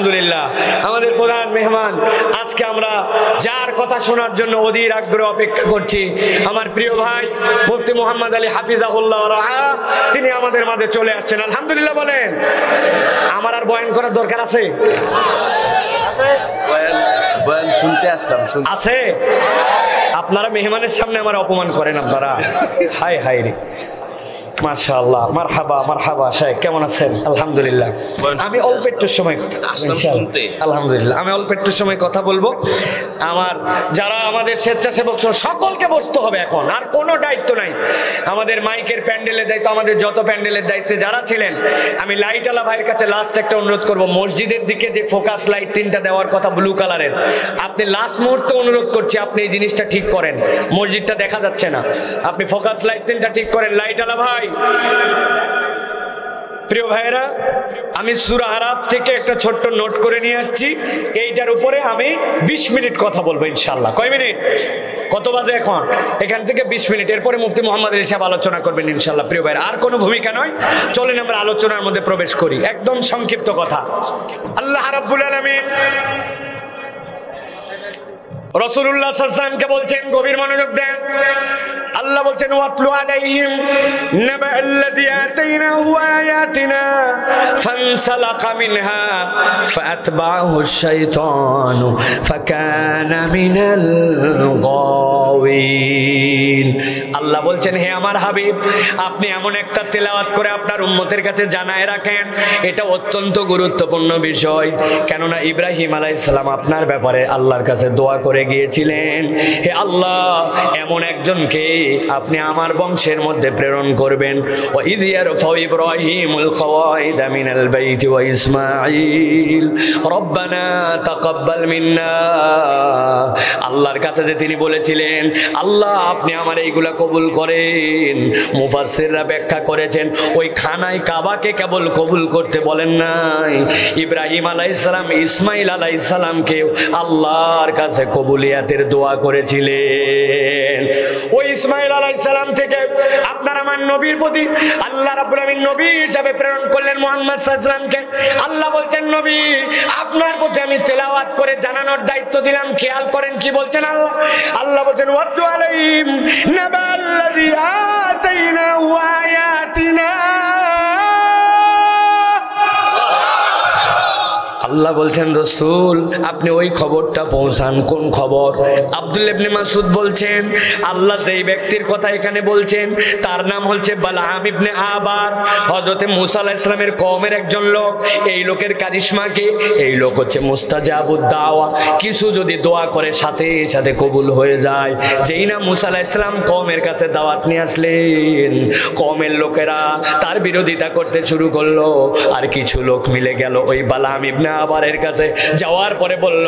আলহামদুলিল্লাহ আমাদের প্রধান মেহমান আজকে আমরা যার কথা শোনার জন্য অধীর আগ্রহে অপেক্ষা করছি আমার প্রিয় ভাই মুফতি মুহাম্মদ আলী হাফিজাহুল্লাহ রাআ তিনি আমাদের মাঝে চলে আসছেন আলহামদুলিল্লাহ বলেন। আমার আর বয়ান করার দরকার আছে? বয়ান শুনতে আসলাম আছে। আপনারা মেহমানের সামনে আমার অপমান করেন আপনারা, হায় হায় রে। মাশাআল্লাহ, মারহাবা মারহাবা। শাইখ কেমন আছেন? আলহামদুলিল্লাহ। আমি অল্প একটু সময় আলহামদুলিল্লাহ আমি অল্প একটু সময় কথা বলবো। আমার যারা আমাদের স্বেচ্ছাসেবক সকলকে বসতে হবে, এখন আর কোনো দায়িত্ব নাই। আমাদের মাইকের প্যান্ডেলের দায়িত্ব, আমাদের যত প্যান্ডেলের দায়িত্বে যারা ছিলেন, আমি লাইটওয়ালা ভাইয়ের কাছে লাস্ট একটা অনুরোধ করব, মসজিদের দিকে যে ফোকাস লাইট তিনটা দেওয়ার কথা ব্লু কালারের, আপনি লাস্ট মুহূর্তে অনুরোধ করছি আপনি এই জিনিসটা ঠিক করেন, মসজিদটা দেখা যাচ্ছে না, আপনি ফোকাস লাইট তিনটা ঠিক করেন লাইটওয়ালা ভাই। প্রিয় ভাইরা, আমি সূরা আরাফ থেকে একটা ছোট্ট নোট করে নিয়ে আসছি, এইটার উপরে আমি 20 মিনিট কথা বলবো ইনশাআল্লাহ। কয় মিনিট? কত বাজে এখন? এখান থেকে 20 মিনিট, এরপরে মুফতি মুহাম্মদ আলী সাহেব আলোচনা করবেন ইনশাআল্লাহ। প্রিয় ভাইরা, আর কোনো ভূমিকা নয়, চলেন আমরা আলোচনার মধ্যে প্রবেশ করি। একদম সংক্ষিপ্ত কথা। আল্লাহ রাব্বুল আলামিন রাসূলুল্লাহ সাল্লাল্লাহু আলাইহি ওয়াসাল্লামকে বলছেন, গভীর মনোযোগ দেন। আল্লাহ বলছেন, ওয়াতলু আলাইহিম নাবাল্লাযী আতাইনাহু আয়াতিনা ফানসালাকা মিনহা ফাআতবাহু আশ-শাইতানু ফাকানা মিনাল গাওয়িন। আল্লাহ বলছেন, হে আমার হাবিব, আপনি এমন একটা তেলাওয়াত করে আপনার উম্মতের কাছে জানায় রাখেন, এটা অত্যন্ত গুরুত্বপূর্ণ বিষয়। কেননা ইব্রাহিম আলাইহিস সালাম আপনার ব্যাপারে আল্লাহর কাছে দোয়া করে গিয়েছিলেন, হে আল্লাহ, এমন একজনকে আপনি আমার বংশের মধ্যে প্রেরণ করবেন। ওয়া ইয ইয়ারফাউ ইব্রাহিমুল কওয়াইদা মিনাল বাইতি ওয়া ইসমাঈল রব্বানা তাকাব্বাল মিন্না। আল্লাহর কাছে যে তিনি বলেছিলেন, আল্লাহ আপনি আমার এইগুলা কবুল করেন। মুফাসসিররা ব্যাখ্যা করেছেন, ওই খানায় কাবাকে কেবল কবুল করতে বলেন নাই, ইব্রাহিম আলাইহিস সালাম ইসমাঈল আলাইহিস সালামকে আল্লাহর কাছে কবুলিয়াতের দোয়া করেছিলেন। ওই ইসমাঈল আলাইহিস সালাম থেকে আপনার আমার নবীর প্রতি আল্লাহ রাব্বুল আলামিন নবী হিসেবে প্রেরণ করলেন মুহাম্মদ সাল্লাল্লাহু আলাইহি ওয়াসাল্লামকে। আল্লাহ বলছেন, নবী আপনার প্রতি আমি তেলাওয়াত করে জানানোর দায়িত্ব দিলাম। খেয়াল করেন কি বলছেন আল্লাহ। আল্লাহ বলছেন, ওয়াতলু আলাইহিম নাবাল্লাযী আতাইনাহু আয়াতিনা। আল্লাহ বলছেন, রাসূল আপনি ওই খবরটা পৌঁছান। কোন খবর? আব্দুল্লাহ ইবনে মাসউদ বলছেন, আল্লাহ যেই ব্যক্তির কথা এখানে বলছেন তার নাম হচ্ছে বালআম ইবনে আবার, হযরত মুসা আলাইহিস সালামের কওমের একজন লোক। এই লোকের কারিশমা কি? এই লোক হচ্ছে মুস্তাজাবুদ দাওয়া, কিছু যদি দোয়া করে সাথে সাথে কবুল হয়ে যায়। যেই না মুসা আলাইহিস সালাম কওমের কাছে দাওয়াত নিয়ে আসলেন, কওমের লোকেরা তার বিরোধিতা করতে শুরু করলো, আর কিছু লোক মিলে গেল ওই বালআম ইবনে আবারের কাছে। যাওয়ার পরে বলল,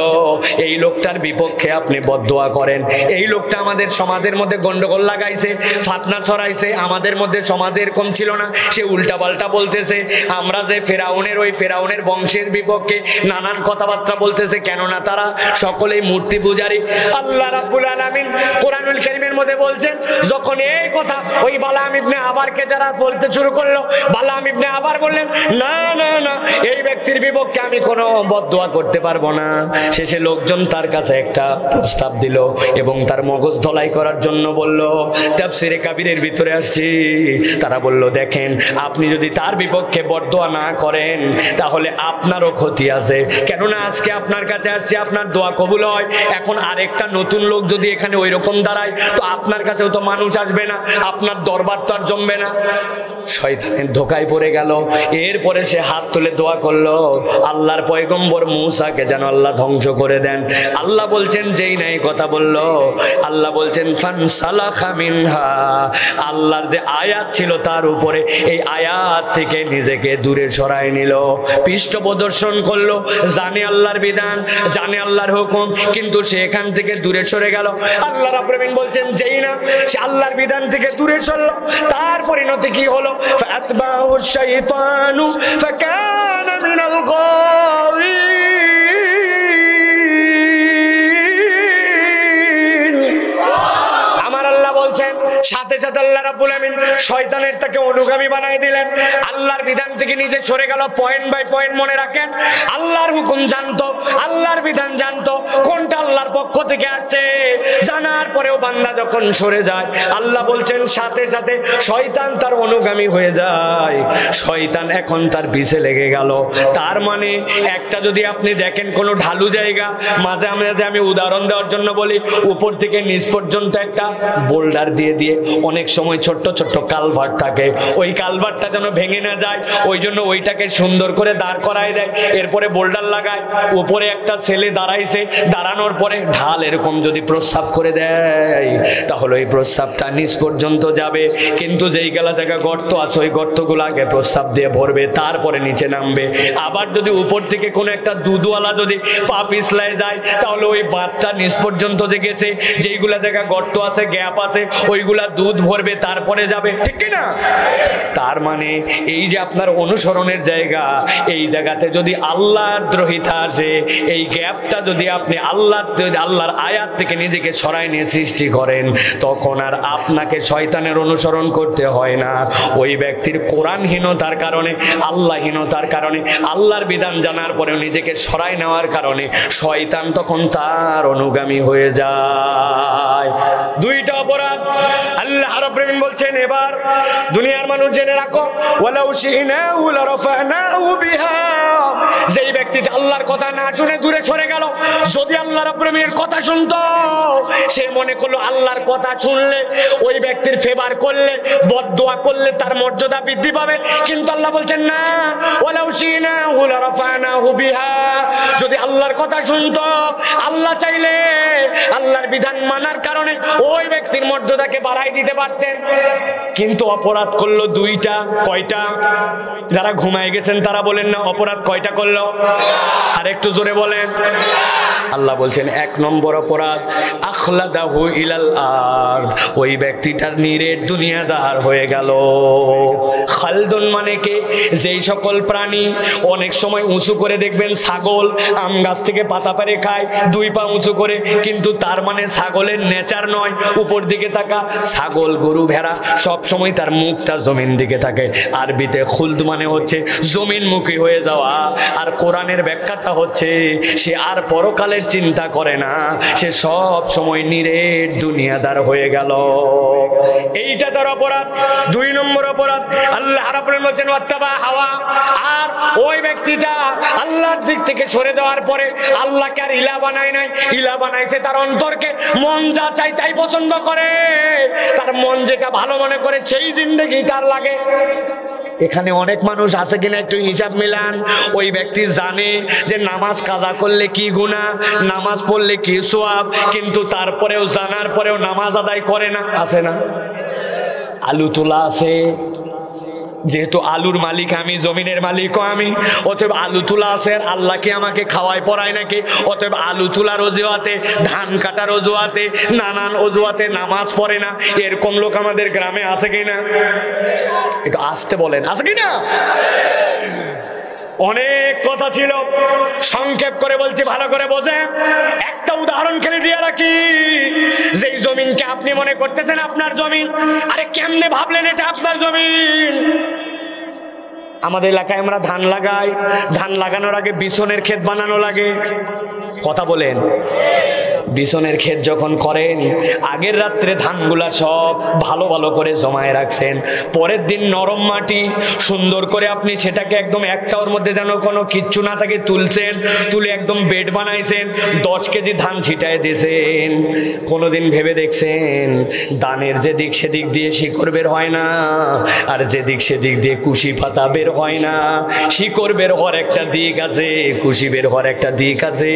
এই লোকটার বিপক্ষে আপনি বদদোয়া করেন, এই লোকটা আমাদের সমাজের মধ্যে গন্ডগোল লাগাইছে, ফাতনা ছড়াইছে, আমাদের মধ্যে সমাজে এরকম ছিল না, সে উল্টা পাল্টা বলতেছে, আমরা যে ফেরাউনের ওই ফেরাউনের বংশের বিপক্ষে নানান কথাবার্তা বলতেছে, কেননা তারা সকলেই মূর্তি পূজারী। আল্লাহ রাব্বুল আলামিন কোরআনুল কারীমের মধ্যে বলছেন, যখন এই কথা ওই বালআম ইবনে আবারকে যারা বলতে শুরু করলো, বালআম ইবনে আবার বললেন, না না না, এই ব্যক্তির বিপক্ষে আমি কোনো বদদোয়া করতে পারবো না। শেষে লোকজন তার কাছে একটা প্রস্তাব দিল এবং তার মগজ ধলাই করার জন্য বলল। তাফসিরে কাবীরের ভিতরে আসছি, তারা বলল, দেখেন আপনি যদি তার বিপক্ষে বদদোয়া না করেন তাহলে আপনারও ক্ষতি আছে, কেননা আজকে আপনার কাছে আসছে, আপনার দোয়া কবুল হয়। এখন আরেকটা নতুন লোক যদি এখানে ওই রকম দাঁড়ায় তো আপনার কাছেও তো মানুষ আসবে না, আপনার দরবার তো আর জমবে না। শয়তানের ধোকায় পড়ে গেল। এরপরে সে হাত তুলে দোয়া করলো, আল্লাহর পয়গম্বর মুসাকে যেন আল্লাহ ধ্বংস করে দেন। আল্লাহ বলছেন, যেই নাই কথা বলল, আল্লাহ বলছেন ফানসালাখা মিনহা, আল্লাহর যে আয়াত ছিল তার উপরে, এই আয়াত থেকে নিজেকে দূরে সরায় নিল, পৃষ্ঠ প্রদর্শন করলো, জানে আল্লাহর বিধান, জানে আল্লাহর হুকুম, কিন্তু সে এখান থেকে দূরে সরে গেল। আল্লাহ রাব্বুল আলামিন বলছেন, যেই না সে আল্লাহর বিধান থেকে দূরে সরলো, তার পরিণতি কি হলো? ফাআতবাহু আশ-শাইতানু ফাকানা মিনাল গাওয়িন। আমার আল্লাহ বলছেন, সাথে সাথে আল্লাহ রাব্বুল আমিন শয়তানের তাকে অনুগামী বানাই দিলেন। আল্লাহর বিধান থেকে নিজে সরে গেল। পয়েন্ট বাই পয়েন্ট মনে রাখেন। আল্লাহর হুকুম জানতো, আল্লাহর বিধান জানতো, কোনটা আল্লাহর পক্ষ থেকে আসছে জানার পরেও বান্দা যখন সরে যায়, আল্লাহ বলছেন সাথে সাথে শয়তান তার অনুগামী হয়ে যায়। শয়তান এখন তার পিছে লেগে গেল। তার মানে একটা যদি আপনি দেখেন কোনো ঢালু জায়গা, মাঝে মাঝে আমি উদাহরণ দেওয়ার জন্য বলি, উপর থেকে নিচ পর্যন্ত একটা বোল্ডার দিয়ে দিয়ে অনেক সময় ছোট্ট ছোট্ট কালভার্ট থাকে, ওই কালভার্টটা যেন ভেঙে না যায় ওই জন্য ওইটাকে সুন্দর করে দাঁড় করায় দেয়, এরপরে বোল্ডার লাগায়, উপরে একটা ছেলে দাঁড়াইছে, দাঁড়ানোর পরে ঢাল এরকম যদি প্রস্রাব করে দেয় তাহলে ওই প্রস্রাবটা নিচ পর্যন্ত যাবে, কিন্তু যেই গেলা জায়গা গর্ত আছে ওই গর্তগুলো আগে প্রস্রাব দিয়ে ভরবে, তারপরে নিচে নামবে। আবার যদি উপর থেকে কোনো একটা দুধওয়ালা যদি পা পিছলায় যায় তাহলে ওই বাঁধটা নিচ পর্যন্ত যে গেছে, যেইগুলা জায়গা গর্ত আছে গ্যাপ আছে ওইগুলা দুধ ভরবে, তারপরে যাবে, ঠিক কি না? তার মানে এই যে আপনার অনুসরণের জায়গা, এই জায়গাতে যদি আল্লাহর দ্রোহিতা আসে, এই গ্যাপটা যদি আপনি আল্লাহর আয়াত থেকে নিজেকে সরাই নিয়ে সৃষ্টি করেন, তখন আর আপনাকে শয়তানের অনুসরণ করতে হয় না। ওই ব্যক্তির কোরআনহীনতার কারণে, আল্লাহহীনতার কারণে, আল্লাহর বিধান জানার পরেও নিজেকে সরাই নেওয়ার কারণে শয়তান তখন তার অনুগামী হয়ে যায়। দুইটা অপরাধ আল্লাহ রাব্বুল আমিন বলছেন। এবার দুনিয়ার মানুষ জেনে রাখো, ওয়ালাউ শিনাহু লারাফানাহু বিহা, যেই ব্যক্তিটা আল্লাহর কথা না শুনে দূরে সরে গেল, যদি আল্লাহ রাব্বুল আমিনের কথা শুনতো, সে মনে করলো আল্লাহর কথা শুনলে, ওই ব্যক্তির ফেভার করলে, বদদোয়া করলে তার মর্যাদা বৃদ্ধি পাবে, কিন্তু আল্লাহ বলছেন না, ওয়ালাউ শিনাহু লারাফানাহু বিহা, যদি আল্লাহর কথা শুনতো, আল্লাহ চাইলে আল্লাহর বিধান মানার কারণে ওই ব্যক্তির মর্যাদাকে বাড়াই দিতে পারতেন, কিন্তু অপরাধ করলো দুইটা। কয়টা? যারা ঘুমায় গেছেন তারা বলেন না অপরাধ কয়টা করলো, আর একটু জোরে বলেন। আল্লাহ বলছেন এক নম্বর অপরাধ আখলাদাহু ইলাল আরদ, ওই ব্যক্তিটার নিরেট দুনিয়াদার হয়ে গেল। খালদুন মানে কে? যেই সকল প্রাণী অনেক সময় উঁচু করে দেখবেন, ছাগল আম গাছ থেকে পাতা পেড়ে খায় দুই পা উঁচু করে, কিন্তু তার মানে ছাগলের নেচার নয় উপর দিকে তাকা। ছাগল, গরু, ভেড়া সব সময় তার মুখটা জমিন দিকে থাকে। আরবিতে খুলদ মানে হচ্ছে জমিনমুখী হয়ে যাওয়া, আর কোরআনের ব্যাখ্যাটা হচ্ছে সে আর পরকালের চিন্তা করে না, সে সব সময় নিরেট দুনিয়াদার হয়ে গেল। এইটা তার অপরাধ। দুই নম্বর অপরাধ আল্লাহ রাব্বুল আমিন বলছেন ওয়াত্তাবা হাওয়া, আর ওই ব্যক্তিটা আল্লাহর দিক থেকে সরে যাওয়ার পরে আল্লাহকে আর ইলা বানায় নাই, ইলা বানাইছে তার অন্তরকে। মন যা চাই তাই পছন্দ করে, তার মন যেটা ভালো মনে করে সেই জিন্দেগি তার লাগে। এখানে অনেক মানুষ আছে কিনা একটু হিসাব মিলান। ওই ব্যক্তি জানে যে নামাজ কাজা করলে কি গুনাহ, নামাজ পড়লে কি সওয়াব, কিন্তু তারপরেও জানার পরেও নামাজ আদায় করে না। আছে না? আলু তোলা আছে, যেহেতু আলুর মালিক আমি, জমিনের মালিকও আমি, অতএব আলু তোলা আছে, আর আল্লাহ কি আমাকে খাওয়াই পড়ায় নাকি? অতএব আলু তোলার অজুহাতে, ধান কাটার অজুহাতে, নানান অজুহাতে নামাজ পড়ে না, এরকম লোক আমাদের গ্রামে আছে কিনা? একটু আসতে বলেন, আছে কিনা? অনেক কথা ছিল, সংক্ষেপ করে বলছি, ভালো করে বোঝে। একটা উদাহরণ খেলে দিয়ে রাখি। যেই জমিনকে আপনি মনে করতেছেন আপনার জমিন, আরে কেমনে ভাবলেন এটা আপনার জমিন? আমাদের এলাকায় আমরা ধান লাগাই, ধান লাগানোর আগে বিছনের ক্ষেত বানানো লাগে। কথা বলেন। বিছনের ক্ষেত যখন করেন, আগের রাত্রে ধানগুলা সব ভালো ভালো করে জমায়ে রাখছেন, পরের দিন নরম মাটি সুন্দর করে আপনি সেটাকে একদম একটা ওর মধ্যে যেন কোনো কিচ্ছু না থাকে তুলছেন, তুলে একদম বেড বানাইছেন, 10 কেজি ধান ছিটায় দিয়েছেন। কোনোদিন ভেবে দেখছেন ধানের যে দিক সেদিক দিয়ে শিকড় বের হয় না, আর যেদিক সেদিক দিয়ে কুশি পাতা বের হয় না? শিকড় বের হওয়ার একটা দিক আছে, কুশি বের হওয়ার একটা দিক আছে,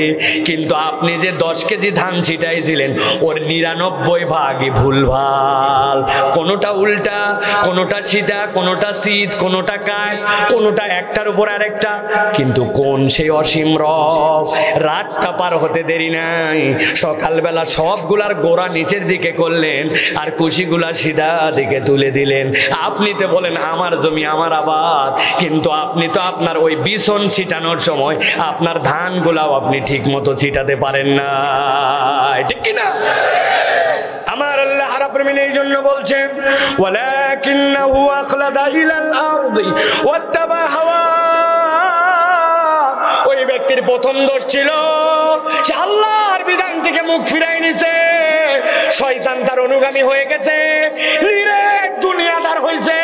কিন্তু আপনি যে 10 কেজি ধান ছিটাইছিলেন ওর 99 ভাগই ভুলভাল, কোনোটা উল্টা, কোনোটা সিধা, কোনোটা শীত, কোনোটা কায়, কোনোটা একটার উপর আরেকটা। কিন্তু কোন সেই অসীম রব? রাতটা পার হতে দেরি নাই, সকালবেলা সবগুলার গোড়া নিচের দিকে করলেন আর কুশিগুলা সিধা দিকে তুলে দিলেন। আপনি তো বলেন আমার জমি আমার আবাদ, কিন্তু আপনি তো আপনার ওই বিছন ছিটানোর সময় আপনার ধানগুলাও আপনি ঠিক মতো ছিটাতে পারেন না, ঠিক কিনা? আমার আল্লাহ রাব্বুল আমিন এই জন্য বলছেন ওয়ালাকিন্নাহু আখলাদা ইলাল আরদি ওয়াত্তাবা হাওয়া। ওই ব্যক্তির প্রথম দোষ ছিল সে আল্লাহর বিধান থেকে মুখ ফিরাই নিছে, শয়তান তার অনুগামী হয়ে গেছে, নিরেট দুনিয়াদার হয়েছে,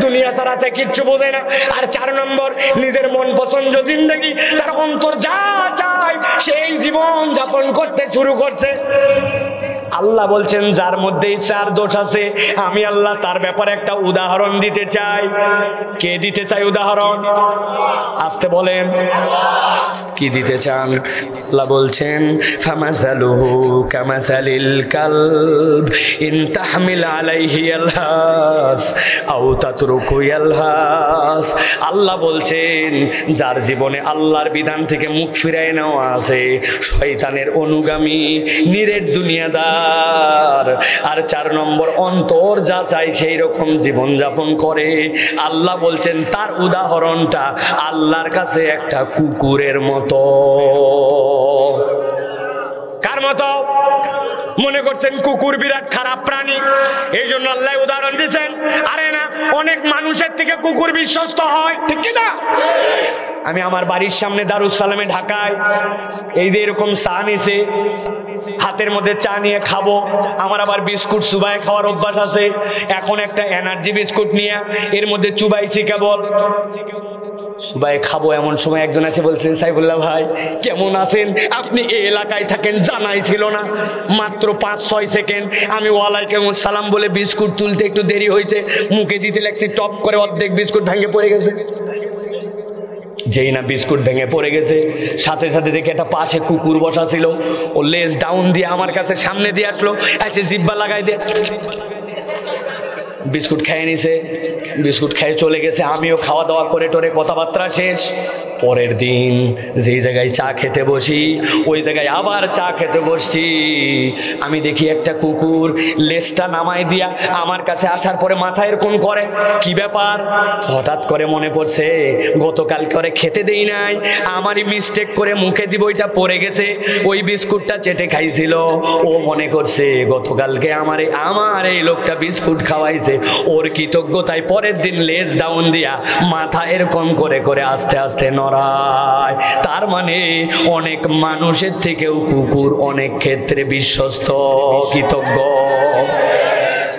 দুনিয়া ছাড়া আছে কিচ্ছু বোঝে না। আর 4 নম্বর নিজের মন পছন্দ জিন্দেগি, তার অন্তর যা চায় সেই জীবন যাপন করতে শুরু করছে। আল্লাহ বলছেন যার মধ্যে 4 দোষ আছে আমি আল্লাহ তার ব্যাপারে একটা উদাহরণ দিতে চাই। কে দিতে চাই উদাহরণ? আসতে বলেন, কি দিতে চান? আল্লাহ বলছেন ফামাসালুহু কামাসালিল কালব ইন তাহমিল আলাইহি ইয়ালহাস আও তাতরুকু ইয়ালহাস। আল্লাহ বলছেন যার জীবনে আল্লাহর বিধান থেকে মুখ ফিরায় নেওয়া আছে, শয়তানের অনুগামী, নিরেট দুনিয়াদার, আর 4 নম্বর অন্তর যা চাই সেই রকম জীবন যাপন করে, আল্লাহ বলছেন তার উদাহরণটা আল্লাহর কাছে একটা কুকুরের মতো। কার মতো? মনে করছেন কুকুর বিরাট খারাপ প্রাণী, এই জন্য আল্লাহ উদাহরণ দিচ্ছেন? আরে না, অনেক মানুষের থেকে কুকুর বিশ্বস্ত হয়, ঠিক না? আমি আমার বাড়ির সামনে দারুস সালামে ঢাকায় এই যে এরকম চা নিছে, হাতের মধ্যে চা নিয়ে খাবো, আমার আবার বিস্কুট চুবাই খাওয়ার অভ্যাস আছে। এখন একটা এনার্জি বিস্কুট নিয়ে এর মধ্যে চুবাইছি, কেবল সুবাই খাবো, এমন সময় একজন আছে বলছেন সাইফুল্লাহ ভাই কেমন আছেন, আপনি এই এলাকায় থাকেন জানাই ছিল না। মাত্র 5-6 সেকেন্ড আমি ওয়ালাইকুম সালাম বলে বিস্কুট তুলতে একটু দেরি হয়েছে, মুখে দিতে লাগছি, টপ করে অর্ধেক বিস্কুট ভেঙে পড়ে গেছে। যেই না বিস্কুট ভেঙে পড়ে গেছে, সাথে সাথে দেখে একটা পাশে কুকুর বসা ছিল, ও লেজ ডাউন দিয়ে আমার কাছে সামনে দিয়ে আসলো, এসে জিব্বা লাগাই দিয়ে বিস্কুট খেয়ে নিছে, বিস্কুট খেয়ে চলে গেছে। আমিও খাওয়া দাওয়া করে টোরে কথাবার্তা শেষ। পরের দিন যেই জায়গায় চা খেতে বসি ওই জায়গায় আবার চা খেতে বসছি, আমি দেখি একটা কুকুর লেজটা নামাই দিয়া আমার কাছে আসার পরে মাথায় এরকম করে, কি ব্যাপার? হঠাৎ করে মনে পড়ছে গতকাল করে খেতে দেই নাই, আমারই মিস্টেক করে মুখে দিব ওইটা পড়ে গেছে, ওই বিস্কুটটা চেটে খাইছিল। ও মনে করছে গতকালকে আমার এই লোকটা বিস্কুট খাওয়াইছে, ওর কৃতজ্ঞতায় পরের দিন লেজ ডাউন দিয়া মাথা এরকম করে করে আস্তে আস্তে নড়ায়। তার মানে অনেক মানুষের থেকেও কুকুর অনেক ক্ষেত্রে বিশ্বস্ত, কৃতজ্ঞ।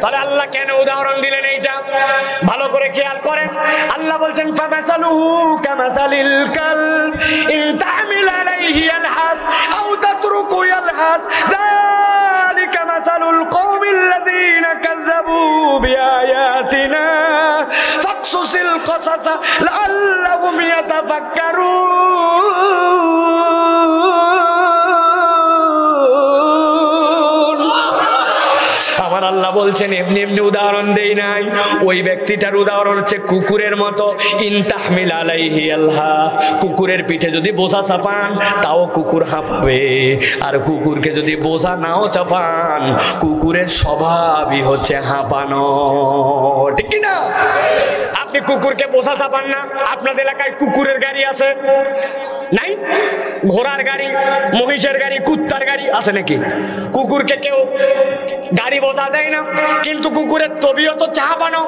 তাহলে আল্লাহ কেন উদাহরণ দিলেন এইটা ভালো করে খেয়াল করেন। আল্লাহ বলছেন ফামাসালুহু কামাসালিল কালব ইন তাহমিল আলাইহি ইয়ালহাস আও তাতরুকু ইয়ালহাস যালিকা মাসালুল কওমিল্লাযীনা কাযযাবু বিআয়াতিনা ফাকসুসিল কসাসা লাআল্লাহুম ইয়াতাফাক্কারুন। আমার আল্লাহ বলছেন এমনি এমনি উদাহরণ দেই নাই, ওই ব্যক্তিটার উদাহরণ হচ্ছে কুকুরের মতো। ইন তাহমিল আলাইহি ইয়ালহাস, কুকুরের পিঠে যদি বোঝা চাপান তাও কুকুর হাঁপাবে, আর কুকুরকে যদি বোঝা নাও চাপান কুকুরের স্বভাবই হচ্ছে হাঁপানো, ঠিক না? আপনি কুকুরকে বোঝা চাপান না, আপনাদের এলাকায় কুকুরের গাড়ি আছে নাই? ঘোড়ার গাড়ি, মহিষের গাড়ি, কুত্তার গাড়ি আছে নাকি? কুকুরকে কেউ গাড়ি বোঝা দেয় না, কিন্তু কুকুরের তবিয়ত চাপানো।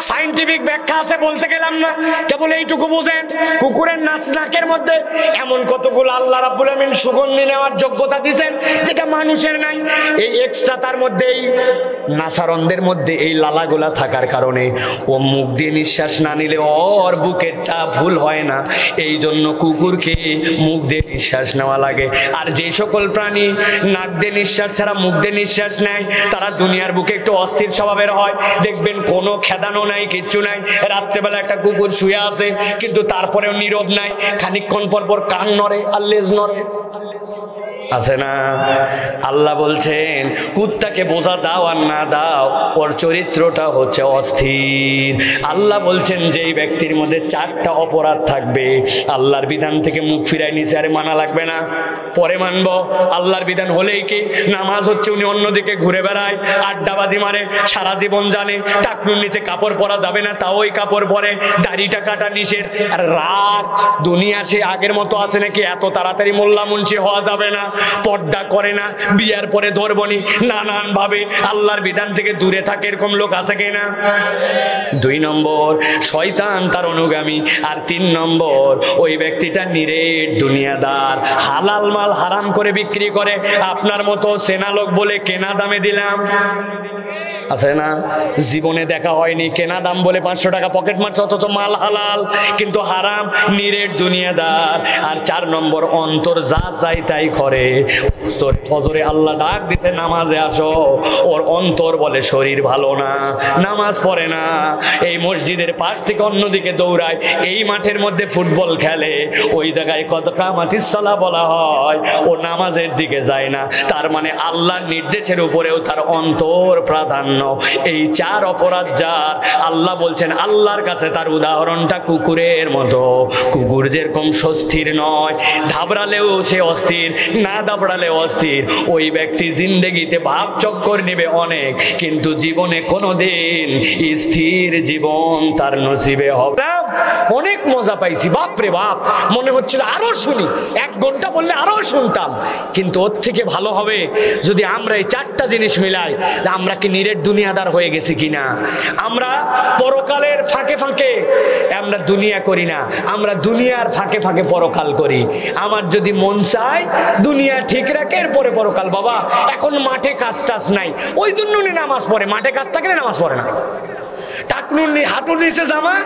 সাইন্টিফিক ব্যাখ্যা আছে, বলতে গেলাম না, কেবল এইটুকু বুঝেন কুকুরের নাকের মধ্যে এমন কতগুলো আল্লাহ রাব্বুল আমিন সুগন্ধি নেওয়ার যোগ্যতা দিয়েছেন যেটা মানুষের নাই। এই এক্সট্রা তার মধ্যে এই নাসারন্দের মধ্যে এই লালাগুলা থাকার কারণে ও মুখ দিয়ে নিঃশ্বাস না নিলে ওর বুকেরটা ভুল হয় না, এই জন্য কুকুরকে মুখ দিয়ে নিঃশ্বাস নেওয়া লাগে। আর যে সকল প্রাণী নাক দিয়ে নিঃশ্বাস ছাড়া মুখ দিয়ে নিঃশ্বাস নেয় তারা দুনিয়ার বুকে একটু অস্থির স্বভাবের হয়। দেখবেন কোনো খেদানো নাই, কিচ্ছু নাই, রাত্রেবেলা একটা কুকুর শুয়ে আছে কিন্তু তারপরেও নীরব নাই, খানিকক্ষণ পর পর কান নড়ে আর লেজ নড়ে, আছে না? আল্লাহ বলছেন কুত্তাকে বোঝা দাও আর না দাও ওর চরিত্রটা হচ্ছে অস্থির। আল্লাহ বলছেন যেই ব্যক্তির মধ্যে 4টা অপরাধ থাকবে, আল্লাহর বিধান থেকে মুখ ফিরাই নিছে, আরে মানা লাগবে না, পরে মানব, আল্লাহর বিধান হলেই কি? নামাজ হচ্ছে উনি অন্যদিকে ঘুরে বেড়ায়, আড্ডাবাজি মারে, সারা জীবন জানে টাকনুর নিচে কাপড় পরা যাবে না, তাও ওই কাপড় পরে, দাড়িটা কাটা নিষেধ। আর রাগ দুনিয়া সে আগের মতো আছে নাকি? এত তাড়াতাড়ি মোল্লা মুন্সি হওয়া যাবে না, পর্দা করে না, বিয়ার পরে ধরবনি, নানান ভাবে আল্লাহর বিধান থেকে দূরে থাকে, এরকম লোক আছে কিনা? 2 নম্বর, শয়তান তার অনুগামী। আর 3 নম্বর, ওই ব্যক্তিটা নিরেট দুনিয়াদার, হালাল মাল হারাম করে বিক্রি করে। আপনার মতো সেনা লোক বলে কেনা দামে দিলাম, আছে না? জীবনে দেখা হয়নি, কেনা দাম বলে 500 টাকা পকেট মারছে, অথচ মাল হালাল কিন্তু হারাম, নিরেট দুনিয়াদার। আর 4 নম্বর, অন্তর যা চাই তাই করে। ফজরে আল্লাহ ডাক দিছে নামাজে আসো, ওর অন্তর বলে শরীর ভালো না, নামাজ পড়ে না, এই মসজিদের পাশ থেকে অন্যদিকে দৌড়ায়, এই মাঠের মধ্যে ফুটবল খেলে, ওই জায়গায় কত কামাতিস সালাহ বলা হয়, ও নামাজের দিকে যায় না। তার মানে আল্লাহর নির্দেশের উপরেও তার অন্তর প্রাধান্য। এই 4 অপরাধ যার, আল্লাহ বলছেন আল্লাহর কাছে তার উদাহরণটা কুকুরের মতো। কুকুর যেরকম সুস্থির নয়, ধাবড়ালেও সে অস্থির, না দাবড়ালেও অস্থির, ওই ব্যক্তি জিন্দেগিতে ভাব চক্কর নেবে অনেক, কিন্তু জীবনে কোনোদিন স্থির জীবন তার নসিবে হবে না। অনেক মজা পাইছি, বাপরে বাপ, মনে হচ্ছিল আরো শুনি, 1 ঘন্টা বললে আরো শুনতাম। কিন্তু ওর থেকে ভালো হবে যদি আমরা এই 4টা জিনিস মিলাই। আমরা কি নিরেট দুনিয়াদার হয়ে গেছি কিনা? আমরা পরকালের ফাঁকে ফাঁকে আমরা দুনিয়া করি না, আমরা দুনিয়ার ফাঁকে ফাঁকে পরকাল করি। আমার যদি মন চায় দুনিয়া ঠিক রাখে, এরপরে পরকাল। বাবা এখন মাঠে কাজ টাজ নাই, ওই জন্য নামাজ পড়ে, মাঠে কাজ থাকলে নামাজ পড়ে না। হাঁটুর নিচে জামা,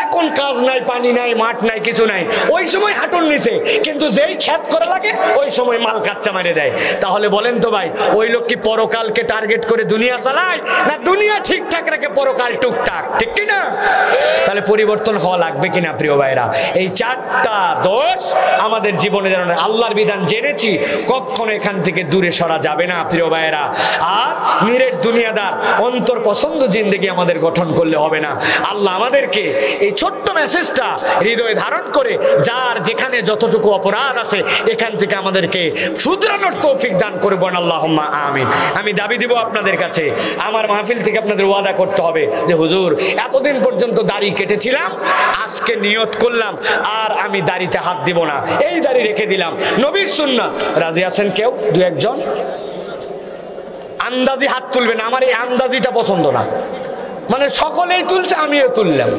এখন কাজ নাই, পানি নাই, মাঠ নাই, কিছু নাই, ওই সময় হাঁটুর নিচে, কিন্তু যেই খ্যাত করা লাগে ওই সময় মাল কাচ্চা মেরে যায়। তাহলে বলেন তো ভাই, ওই লোক কি পরকালকে টার্গেট করে দুনিয়া চালায়, না দুনিয়া ঠিকঠাক রাখে, পরকাল টুকটাক? ঠিক কিনা? তাহলে পরিবর্তন হওয়া লাগবে কিনা প্রিয় ভাইরা? এই 4টা দোষ আমাদের জীবনে যেন, আল্লাহর বিধান জেনেছি, কখনো এখান থেকে দূরে সরা যাবে না প্রিয় ভাইরা। আর নিরেট দুনিয়াদার, অন্তর পছন্দ জিন্দেগি আমাদের গঠন করলে হবে না। আল্লাহ আমাদেরকে এই ছোট্ট মেসেজটা হৃদয়ে ধারণ করে, যার যেখানে যতটুকু অপরাধ আছে এখান থেকে আমাদেরকে শুধরানোর তৌফিক দান করবেন, আল্লাহুম্মা আমিন। আমি দাবি দিব আপনাদের কাছে, আমার মাহফিল থেকে আপনাদের ওয়াদা করতে হবে যে হুজুর এতদিন পর্যন্ত দাড়ি কেটেছিলাম, আজকে নিয়ত করলাম আর আমি দাড়িতে হাত দিব না, এই দাড়ি রেখে দিলাম, নবীর সুন্নাহ। রাজি আছেন কেউ? 2-1 জন আন্দাজি হাত তুলবেন। আমার এই আন্দাজিটা পছন্দ না, মানে সকলেই তুলছে আমিও তুললাম,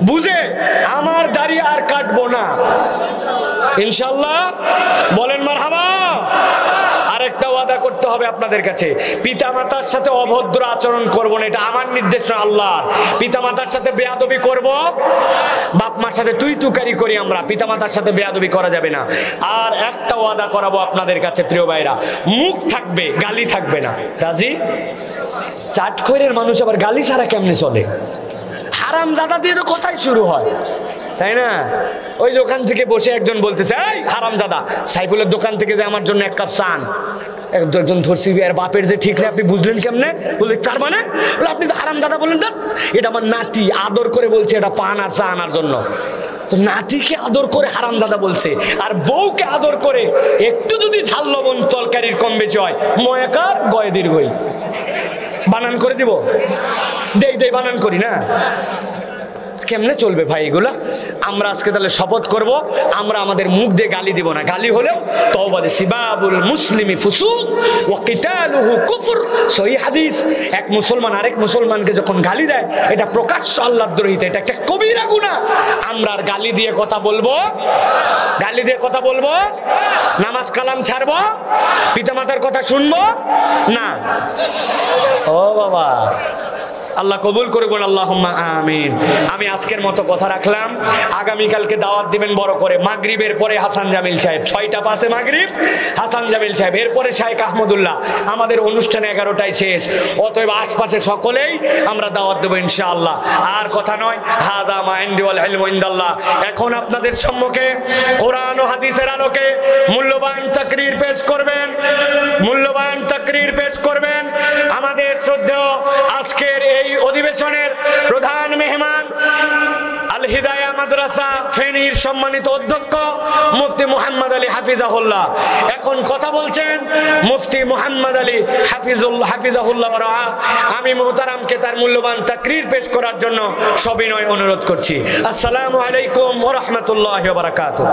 বুঝে আমার দাড়ি আর কাটবো না ইনশাআল্লাহ। বলেন মারহাবা। আরেকটা ওয়াদা করতে হবে আপনাদের কাছে, পিতামাতার সাথে অভদ্র আচরণ করব না, এটা আমার নির্দেশ না, আল্লাহর। পিতামাতার সাথে বেয়াদবি করব, বাপ মার সাথে তুই তুকারি করি আমরা, পিতামাতার সাথে বেয়াদবি করা যাবে না। আর একটা ওয়াদা করাবো আপনাদের কাছে প্রিয় ভাইরা, মুখ থাকবে, গালি থাকবে না। রাজি? চাটখোরের মানুষ আবার গালি ছাড়া কেমনে চলে? হারাম দাদা দিয়ে তো কথাই শুরু হয়, তাই না? ওই দোকান থেকে বসে একজন বলতেছে, এই হারাম দাদা, সাইফুলের দোকান থেকে যে আমার জন্য 1 কাপ চান। একজন ধরছি, আর বাপের যে ঠিক নেই, আপনি বুঝলেন কেমনে? বললে তার মানে আপনি তো হারাম দাদা বললেন, না এটা আমার নাতি, আদর করে বলছে এটা পান আর চা আনার জন্য। তো নাতিকে আদর করে হারাম দাদা বলছে, আর বউকে আদর করে একটু যদি ঝাল লবণ তরকারির কম বেশি হয়, ময়াকার গয়ে দীর্ঘই। বানান করে দিব? দেই বানান করি না, কেমনে চলবে ভাই এগুলা? আমরা আজকে তাহলে শপথ করব, আমরা আমাদের মুখ দিয়ে গালি দিব না, গালি হলেও তওবা, সিবাবুল মুসলিমি ফুসুক ওয়া কিতালুহু কুফর। সহিহ হাদিস। এক মুসলমান আরেক মুসলমানকে যখন গালি দেয়, এটা প্রকাশ্য আল্লাহদ্রোহিতা, এটা একটা কবিরা গুনাহ। আমরা আর গালি দিয়ে কথা বলবো? গালি দিয়ে কথা বলবো? নামাজ কালাম ছাড়বো? পিতামাতার কথা শুনবো না? ও বাবা, আল্লাহ কবুল করবেন, আল্লাহুম্মা আমিন। আমি আজকের মতো কথা রাখলাম, আগামীকালকে দাওয়াত দিবেন বড় করে। মাগরিবের পরে হাসান জামিল সাহেব, 6টা পাশে মাগরিব, হাসান জামিল সাহেব, এরপরে শাইখ আহমদুল্লাহ। আমাদের অনুষ্ঠান 11টায় শেষ, অতএব আশপাশে সকলেই আমরা দাওয়াত দেবো ইনশাআল্লাহ। আর কথা নয়, হাযা মা ইনদি ওয়াল ইলমু ইনদাল্লাহ। এখন আপনাদের সম্মুখে কোরআন ও হাদিসের আলোকে মূল্যবান তাকরীর পেশ করবেন, মূল্যবান তাকরীর পেশ করবেন আমাদের শ্রদ্ধেয় আজকের এই অধিবেশনের প্রধান মেহমান, আল হিদায়া মাদ্রাসা ফেনীর সম্মানিত অধ্যক্ষ মুফতি মুহাম্মদ আলী হাফিজাহুল্লাহ। এখন কথা বলছেন মুফতি মুহাম্মদ আলী হাফিজাহুল্লাহ। আমি মুহতারামকে তার মূল্যবান তাকরীর পেশ করার জন্য সবিনয় অনুরোধ করছি। আসসালামু আলাইকুম ওয়া রাহমাতুল্লাহি ওয়া বারাকাতুহু।